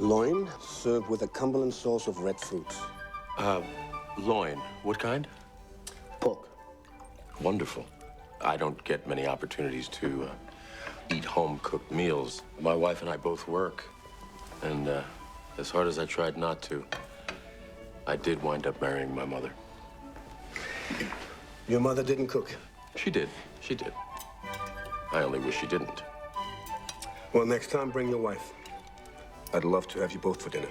Loin, served with a Cumberland sauce of red fruit. Loin. What kind? Pork. Wonderful. I don't get many opportunities to eat home-cooked meals. My wife and I both work, and as hard as I tried not to, I did wind up marrying my mother. Your mother didn't cook? She did. She did. I only wish she didn't. Well, next time, bring your wife. I'd love to have you both for dinner.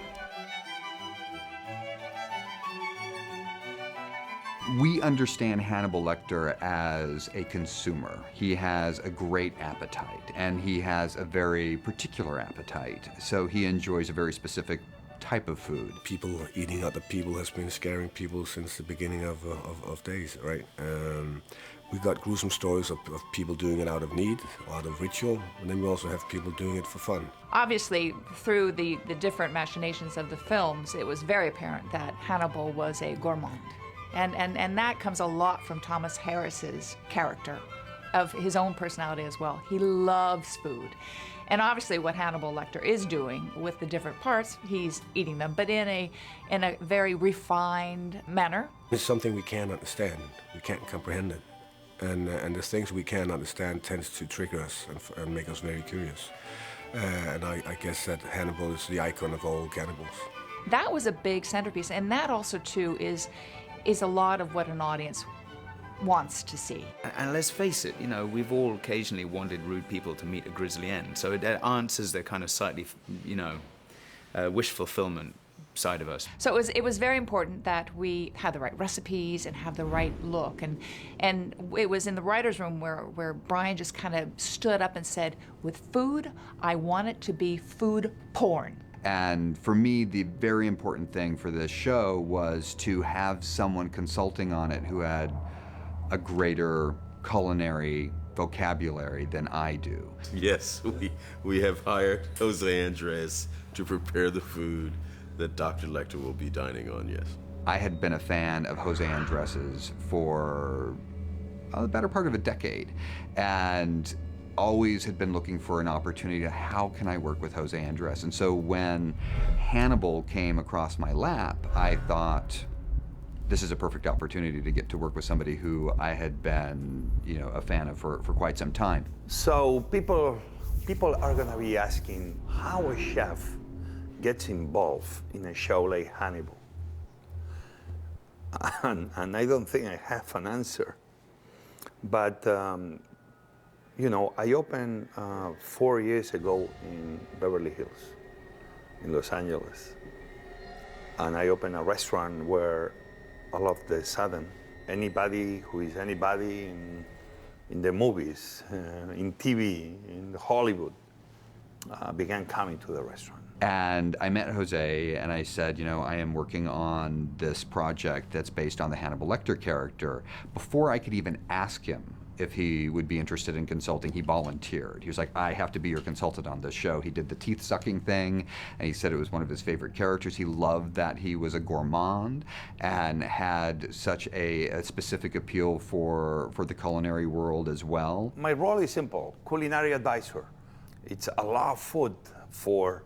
We understand Hannibal Lecter as a consumer. He has a great appetite, and he has a very particular appetite. So he enjoys a very specific type of food. People eating other people has been scaring people since the beginning of days, right? We got gruesome stories of people doing it out of need, out of ritual, and then we also have people doing it for fun. Obviously, through the different machinations of the films, it was very apparent that Hannibal was a gourmand. And that comes a lot from Thomas Harris's character, of his own personality as well. He loves food. And obviously what Hannibal Lecter is doing with the different parts, he's eating them, but in a very refined manner. It's something we can't understand. We can't comprehend it. And the things we can't understand tends to trigger us and make us very curious. And I guess that Hannibal is the icon of all cannibals. That was a big centerpiece, and that also, too, is a lot of what an audience wants to see. And let's face it, you know, we've all occasionally wanted rude people to meet a grisly end, so it answers the kind of slightly, you know, wish fulfillment side of us. So it was very important that we had the right recipes and have the right look, and it was in the writer's room where Brian just kind of stood up and said, with food, I want it to be food porn. And for me, the very important thing for this show was to have someone consulting on it who had a greater culinary vocabulary than I do. Yes, we have hired Jose Andres to prepare the food that Dr. Lecter will be dining on, yes. I had been a fan of Jose Andres's for the better part of a decade, and always had been looking for an opportunity to how can I work with Jose Andres. And so when Hannibal came across my lap, I thought, this is a perfect opportunity to get to work with somebody who I had been, you know, a fan of for quite some time. So people are gonna be asking how a chef gets involved in a show like Hannibal. And I don't think I have an answer. But you know, I opened 4 years ago in Beverly Hills, in Los Angeles. And I opened a restaurant where all of the sudden, anybody who is anybody in the movies, in TV, in Hollywood, began coming to the restaurant. And I met Jose and I said, you know, I am working on this project that's based on the Hannibal Lecter character. Before I could even ask him if he would be interested in consulting, he volunteered. He was like, I have to be your consultant on this show. He did the teeth-sucking thing, and he said it was one of his favorite characters. He loved that he was a gourmand and had such a specific appeal for the culinary world as well. My role is simple, culinary advisor. It's a lot of food for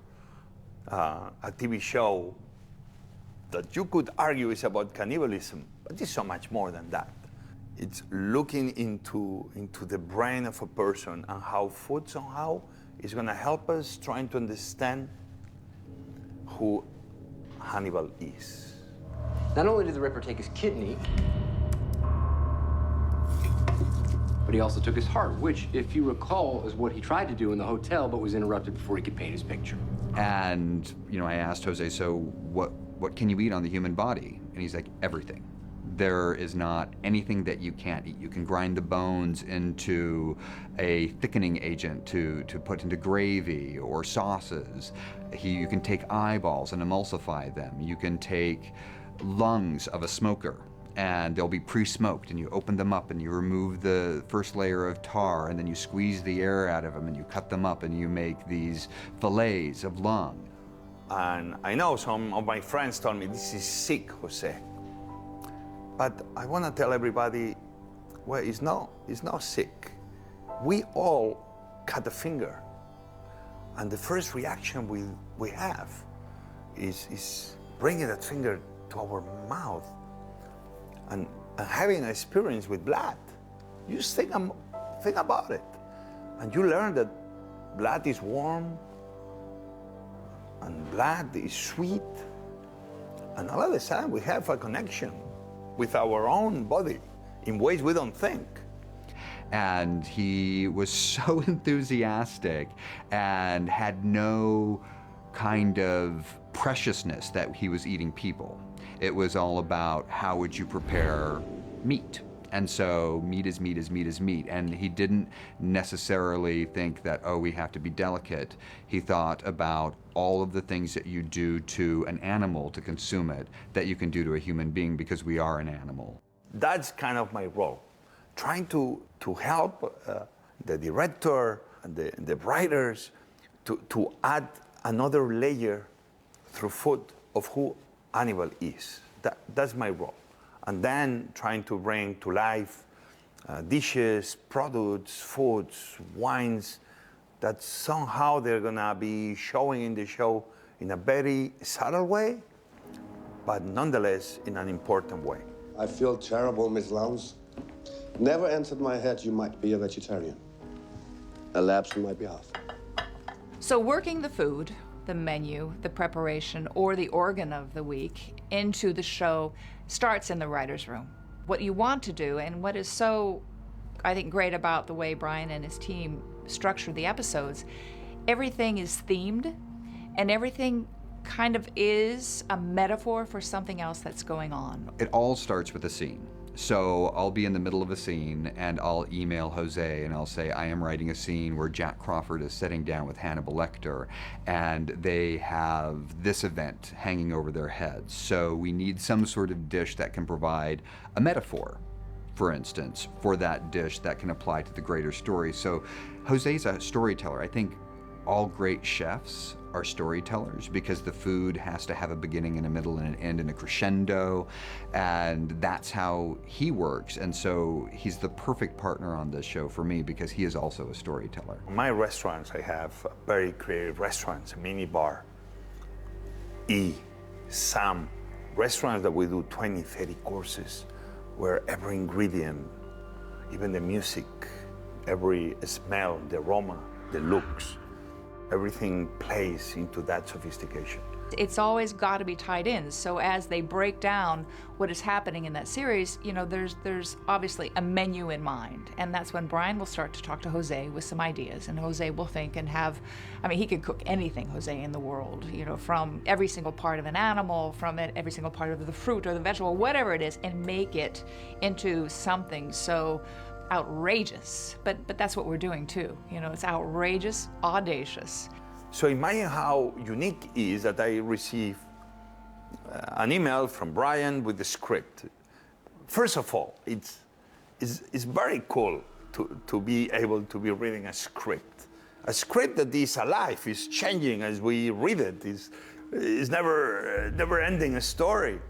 a TV show that you could argue is about cannibalism, but it's so much more than that. It's looking into the brain of a person and how food somehow is going to help us trying to understand who Hannibal is. Not only did the Ripper take his kidney, but he also took his heart, which, if you recall, is what he tried to do in the hotel, but was interrupted before he could paint his picture. And, you know, I asked Jose, so what can you eat on the human body? And he's like, everything. There is not anything that you can't eat. You can grind the bones into a thickening agent to put into gravy or sauces. You can take eyeballs and emulsify them. You can take lungs of a smoker and they'll be pre-smoked, and you open them up and you remove the first layer of tar, and then you squeeze the air out of them and you cut them up and you make these fillets of lung. And I know some of my friends told me, this is sick, Jose. But I want to tell everybody, well, it's not sick. We all cut a finger. And the first reaction we have is bringing that finger to our mouth and having an experience with blood. You just think about it. And you learn that blood is warm and blood is sweet. And all of a sudden we have a connection with our own body in ways we don't think. And he was so enthusiastic and had no kind of preciousness that he was eating people. It was all about how would you prepare meat. And so meat is meat is meat is meat. And he didn't necessarily think that, oh, we have to be delicate. He thought about all of the things that you do to an animal to consume it that you can do to a human being, because we are an animal. That's kind of my role, trying to help the director and the writers to add another layer through food of who Hannibal is. That's my role. And then trying to bring to life dishes, products, foods, wines that somehow they're gonna be showing in the show in a very subtle way, but nonetheless in an important way. I feel terrible, Miss Lowndes. Never entered my head you might be a vegetarian. A lapse on my behalf. So working the food, the menu, the preparation, or the organ of the week into the show starts in the writer's room. What you want to do, and what is so, I think, great about the way Brian and his team structure the episodes, everything is themed, and everything kind of is a metaphor for something else that's going on. It all starts with a scene. So I'll be in the middle of a scene and I'll email Jose and I'll say, I am writing a scene where Jack Crawford is sitting down with Hannibal Lecter and they have this event hanging over their heads. So we need some sort of dish that can provide a metaphor, for instance, for that dish that can apply to the greater story. So Jose's a storyteller. I think all great chefs are storytellers because the food has to have a beginning and a middle and an end and a crescendo, and that's how he works. And so he's the perfect partner on this show for me because he is also a storyteller. My restaurants, I have very creative restaurants, a mini bar, some restaurants that we do 20, 30 courses where every ingredient, even the music, every smell, the aroma, the looks, everything plays into that sophistication. It's always got to be tied in. So as they break down what is happening in that series, you know, there's obviously a menu in mind. And that's when Brian will start to talk to Jose with some ideas. And Jose will think and have, I mean, he can cook anything, Jose, in the world, you know, from every single part of an animal, from every single part of the fruit or the vegetable, whatever it is, and make it into something so outrageous, but that's what we're doing too. You know, it's outrageous, audacious. So imagine how unique it is that I receive an email from Brian with the script. First of all, it's very cool to be able to be reading a script that is alive, is changing as we read it, is never ending a story.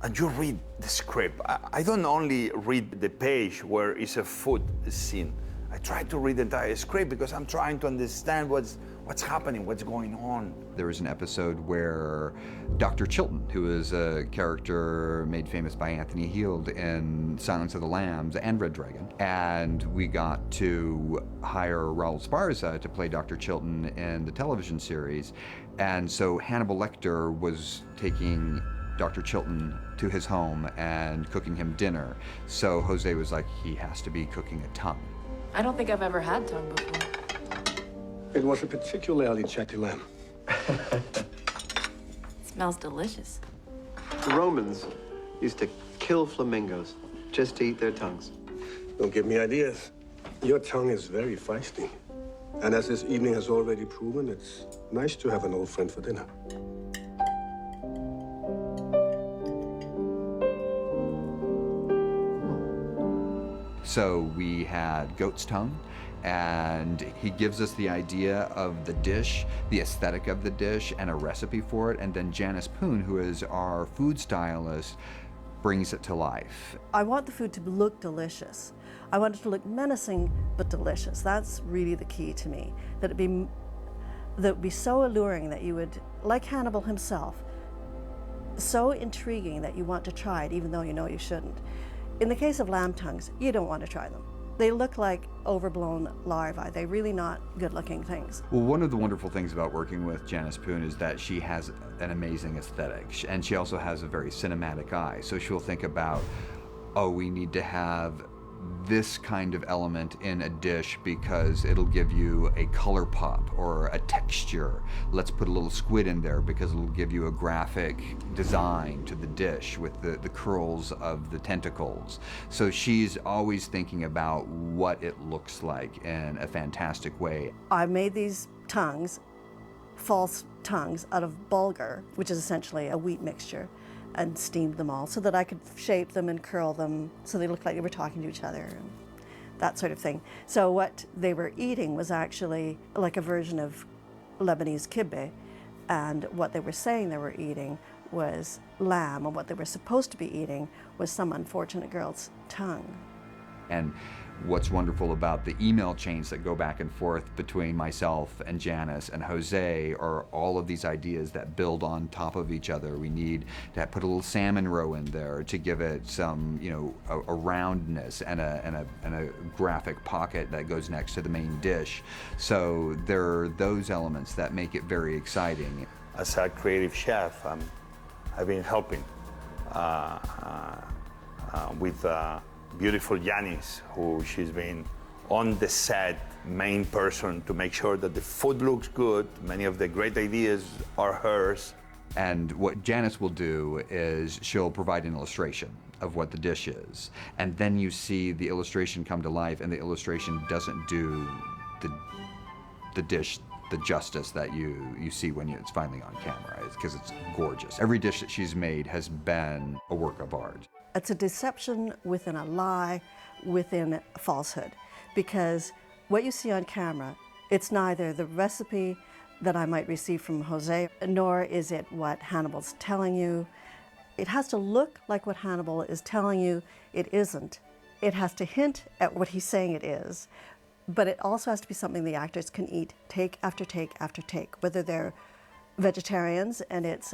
And you read the script. I don't only read the page where it's a food scene. I try to read the entire script because I'm trying to understand what's happening, what's going on. There was an episode where Dr. Chilton, who is a character made famous by Anthony Heald in Silence of the Lambs and Red Dragon, and we got to hire Raul Esparza to play Dr. Chilton in the television series. And so Hannibal Lecter was taking Dr. Chilton to his home and cooking him dinner. So Jose was like, he has to be cooking a tongue. I don't think I've ever had tongue before. It was a particularly chatty lamb. It smells delicious. The Romans used to kill flamingos just to eat their tongues. Don't give me ideas. Your tongue is very feisty. And as this evening has already proven, it's nice to have an old friend for dinner. So we had goat's tongue, and he gives us the idea of the dish, the aesthetic of the dish, and a recipe for it. And then Janice Poon, who is our food stylist, brings it to life. I want the food to look delicious. I want it to look menacing but delicious. That's really the key to me, that it be that would be so alluring that you would, like Hannibal himself, so intriguing that you want to try it even though you know you shouldn't. In the case of lamb tongues, you don't want to try them. They look like overblown larvae. They're really not good-looking things. Well, one of the wonderful things about working with Janice Poon is that she has an amazing aesthetic, and she also has a very cinematic eye. So she'll think about, oh, we need to have this kind of element in a dish because it'll give you a color pop or a texture. Let's put a little squid in there because it'll give you a graphic design to the dish with the curls of the tentacles. So she's always thinking about what it looks like in a fantastic way. I made these tongues, false tongues, out of bulgur, which is essentially a wheat mixture, and steamed them all so that I could shape them and curl them so they looked like they were talking to each other and that sort of thing. So what they were eating was actually like a version of Lebanese kibbeh, and what they were saying they were eating was lamb, and what they were supposed to be eating was some unfortunate girl's tongue. And what's wonderful about the email chains that go back and forth between myself and Janice and Jose are all of these ideas that build on top of each other. We need to put a little salmon roe in there to give it some, you know, a roundness and a graphic pocket that goes next to the main dish. So there are those elements that make it very exciting. As a creative chef, I've been helping with beautiful Janice, who she's been on the set, main person to make sure that the food looks good. Many of the great ideas are hers. And what Janice will do is she'll provide an illustration of what the dish is. And then you see the illustration come to life, and the illustration doesn't do the dish the justice that you see when it's finally on camera, because it's gorgeous. Every dish that she's made has been a work of art. It's a deception within a lie, within a falsehood, because what you see on camera, it's neither the recipe that I might receive from Jose, nor is it what Hannibal's telling you. It has to look like what Hannibal is telling you. It isn't. It has to hint at what he's saying it is, but it also has to be something the actors can eat take after take after take, whether they're vegetarians and it's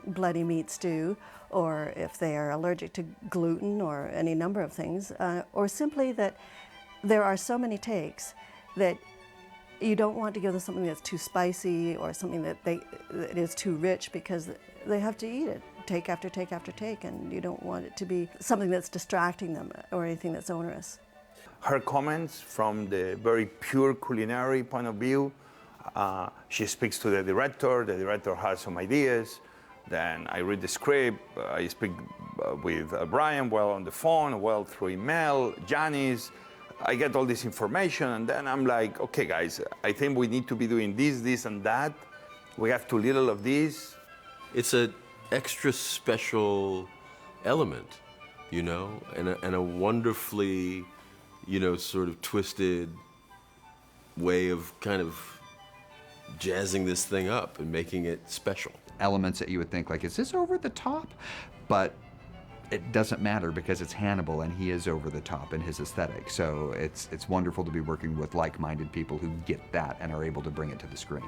bloody meat stew, or if they are allergic to gluten or any number of things, or simply that there are so many takes that you don't want to give them something that's too spicy or something that is too rich, because they have to eat it take after take after take, and you don't want it to be something that's distracting them or anything that's onerous. Her comments from the very pure culinary point of view, she speaks to the director has some ideas, then I read the script, I speak with Brian, well on the phone, well through email, Janice, I get all this information, and then I'm like, okay guys, I think we need to be doing this, this and that, we have too little of this. It's an extra special element, you know, and a wonderfully, you know, sort of twisted way of kind of jazzing this thing up and making it special. Elements that you would think, like, is this over the top? But it doesn't matter, because it's Hannibal and he is over the top in his aesthetic. So it's wonderful to be working with like-minded people who get that and are able to bring it to the screen.